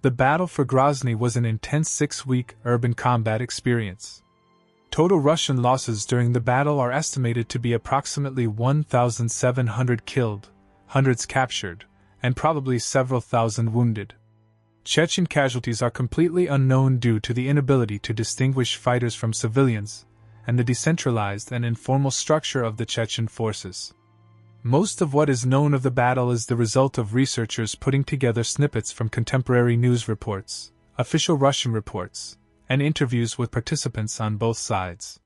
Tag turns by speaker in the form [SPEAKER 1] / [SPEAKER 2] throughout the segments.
[SPEAKER 1] The Battle for Grozny was an intense 6-week urban combat experience. Total Russian losses during the battle are estimated to be approximately 1,700 killed, hundreds captured, and probably several thousand wounded. Chechen casualties are completely unknown due to the inability to distinguish fighters from civilians, and the decentralized and informal structure of the Chechen forces. Most of what is known of the battle is the result of researchers putting together snippets from contemporary news reports, official Russian reports, and interviews with participants on both sides.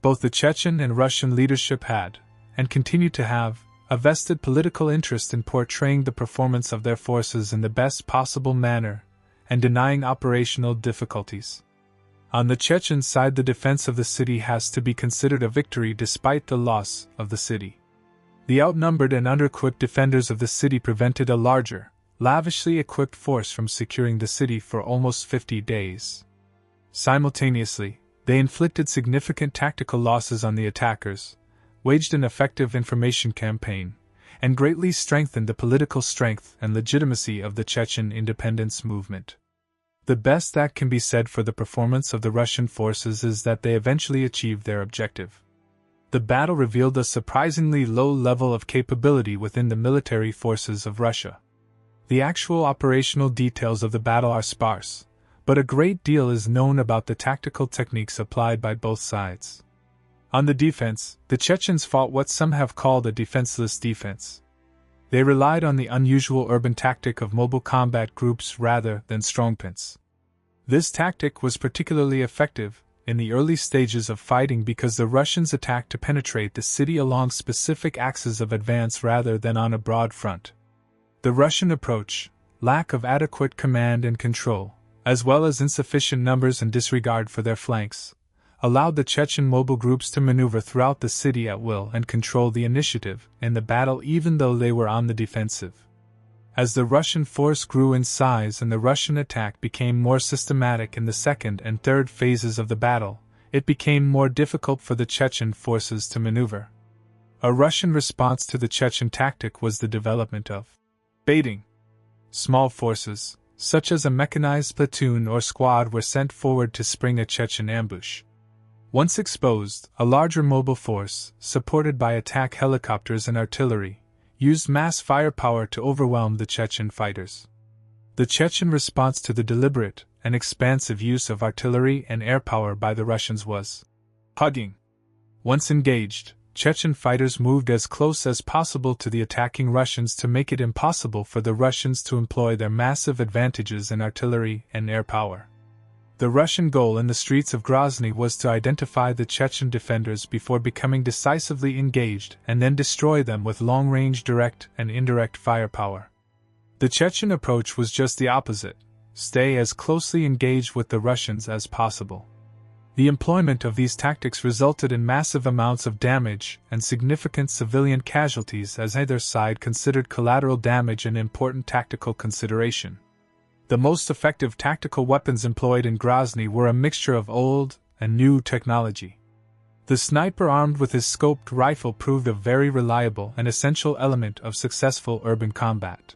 [SPEAKER 1] Both the Chechen and Russian leadership had, and continue to have, a vested political interest in portraying the performance of their forces in the best possible manner, and denying operational difficulties. On the Chechen side, the defense of the city has to be considered a victory despite the loss of the city. The outnumbered and under-equipped defenders of the city prevented a larger, lavishly equipped force from securing the city for almost 50 days. Simultaneously, they inflicted significant tactical losses on the attackers, waged an effective information campaign, and greatly strengthened the political strength and legitimacy of the Chechen independence movement. The best that can be said for the performance of the Russian forces is that they eventually achieved their objective. The battle revealed a surprisingly low level of capability within the military forces of Russia. The actual operational details of the battle are sparse, but a great deal is known about the tactical techniques applied by both sides. On the defense, the Chechens fought what some have called a defenseless defense. They relied on the unusual urban tactic of mobile combat groups rather than strongpoints. This tactic was particularly effective in the early stages of fighting because the Russians attacked to penetrate the city along specific axes of advance rather than on a broad front. The Russian approach, lack of adequate command and control, as well as insufficient numbers and disregard for their flanks, allowed the Chechen mobile groups to maneuver throughout the city at will and control the initiative in the battle even though they were on the defensive. As the Russian force grew in size and the Russian attack became more systematic in the second and third phases of the battle, it became more difficult for the Chechen forces to maneuver. A Russian response to the Chechen tactic was the development of baiting. Small forces, such as a mechanized platoon or squad, were sent forward to spring a Chechen ambush. Once exposed, a larger mobile force, supported by attack helicopters and artillery, used mass firepower to overwhelm the Chechen fighters. The Chechen response to the deliberate and expansive use of artillery and air power by the Russians was hugging. Once engaged, Chechen fighters moved as close as possible to the attacking Russians to make it impossible for the Russians to employ their massive advantages in artillery and air power. The Russian goal in the streets of Grozny was to identify the Chechen defenders before becoming decisively engaged and then destroy them with long-range direct and indirect firepower. The Chechen approach was just the opposite: stay as closely engaged with the Russians as possible. The employment of these tactics resulted in massive amounts of damage and significant civilian casualties, as either side considered collateral damage an important tactical consideration. The most effective tactical weapons employed in Grozny were a mixture of old and new technology. The sniper armed with his scoped rifle proved a very reliable and essential element of successful urban combat.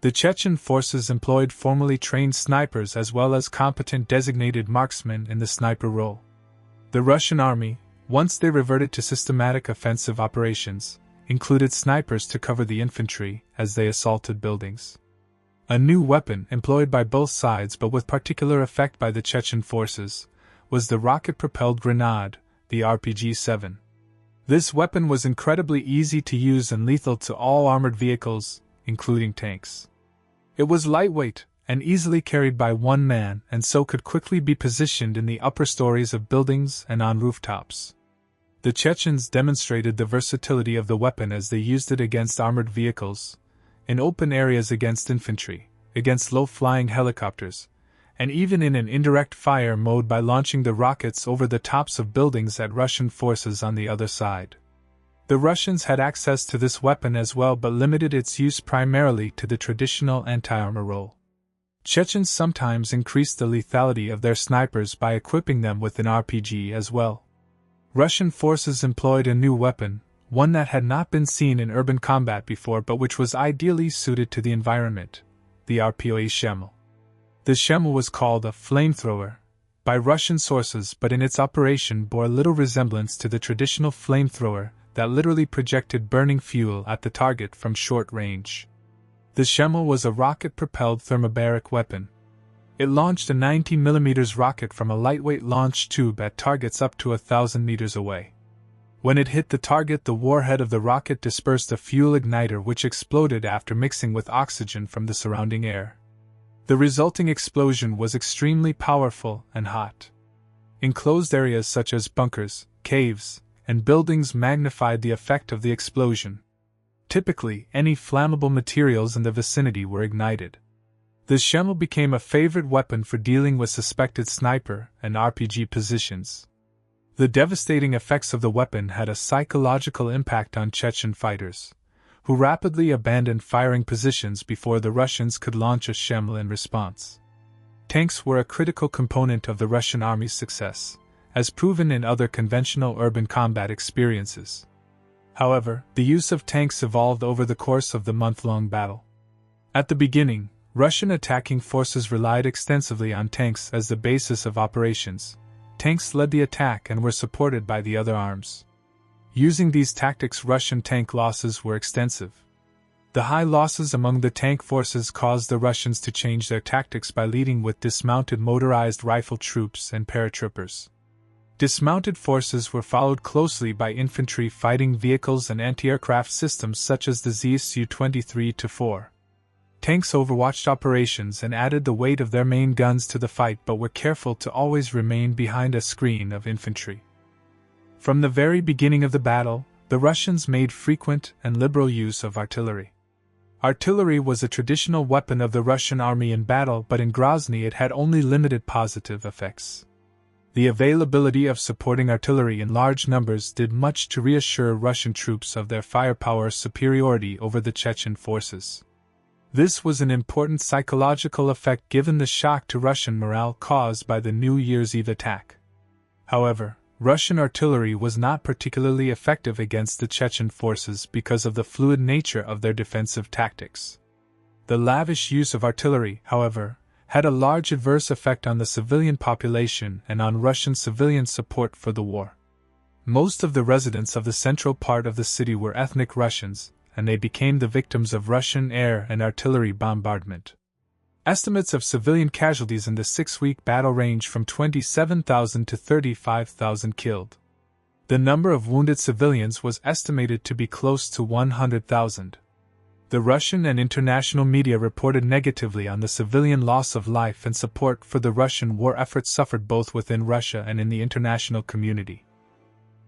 [SPEAKER 1] The Chechen forces employed formally trained snipers as well as competent designated marksmen in the sniper role. The Russian army, once they reverted to systematic offensive operations, included snipers to cover the infantry as they assaulted buildings. A new weapon employed by both sides but with particular effect by the Chechen forces was the rocket-propelled grenade, the RPG-7. This weapon was incredibly easy to use and lethal to all armored vehicles, including tanks. It was lightweight and easily carried by one man and so could quickly be positioned in the upper stories of buildings and on rooftops. The Chechens demonstrated the versatility of the weapon as they used it against armored vehicles, in open areas against infantry, against low-flying helicopters, and even in an indirect fire mode by launching the rockets over the tops of buildings at Russian forces on the other side. The Russians had access to this weapon as well but limited its use primarily to the traditional anti-armor role. Chechens sometimes increased the lethality of their snipers by equipping them with an RPG as well. Russian forces employed a new weapon, one that had not been seen in urban combat before but which was ideally suited to the environment, the RPOA Shamel. The Shemel was called a flamethrower by Russian sources, but in its operation bore little resemblance to the traditional flamethrower that literally projected burning fuel at the target from short range. The Shemel was a rocket-propelled thermobaric weapon. It launched a 90mm rocket from a lightweight launch tube at targets up to 1,000 meters away. When it hit the target, the warhead of the rocket dispersed a fuel igniter which exploded after mixing with oxygen from the surrounding air. The resulting explosion was extremely powerful and hot. Enclosed areas such as bunkers, caves, and buildings magnified the effect of the explosion. Typically, any flammable materials in the vicinity were ignited. The Shemel became a favorite weapon for dealing with suspected sniper and RPG positions. The devastating effects of the weapon had a psychological impact on Chechen fighters, who rapidly abandoned firing positions before the Russians could launch a Shemel in response. Tanks were a critical component of the Russian army's success, as proven in other conventional urban combat experiences. However, the use of tanks evolved over the course of the month-long battle. At the beginning, Russian attacking forces relied extensively on tanks as the basis of operations. Tanks led the attack and were supported by the other arms. Using these tactics, Russian tank losses were extensive. The high losses among the tank forces caused the Russians to change their tactics by leading with dismounted motorized rifle troops and paratroopers. Dismounted forces were followed closely by infantry fighting vehicles and anti-aircraft systems such as the Su-23-4. Tanks overwatched operations and added the weight of their main guns to the fight, but were careful to always remain behind a screen of infantry. From the very beginning of the battle, the Russians made frequent and liberal use of artillery. Artillery was a traditional weapon of the Russian army in battle, but in Grozny it had only limited positive effects. The availability of supporting artillery in large numbers did much to reassure Russian troops of their firepower superiority over the Chechen forces. This was an important psychological effect given the shock to Russian morale caused by the New Year's Eve attack. However, Russian artillery was not particularly effective against the Chechen forces because of the fluid nature of their defensive tactics. The lavish use of artillery, however, had a large adverse effect on the civilian population and on Russian civilian support for the war. Most of the residents of the central part of the city were ethnic Russians, and they became the victims of Russian air and artillery bombardment. Estimates of civilian casualties in the 6-week battle range from 27,000 to 35,000 killed. The number of wounded civilians was estimated to be close to 100,000. The Russian and international media reported negatively on the civilian loss of life, and support for the Russian war effort suffered both within Russia and in the international community.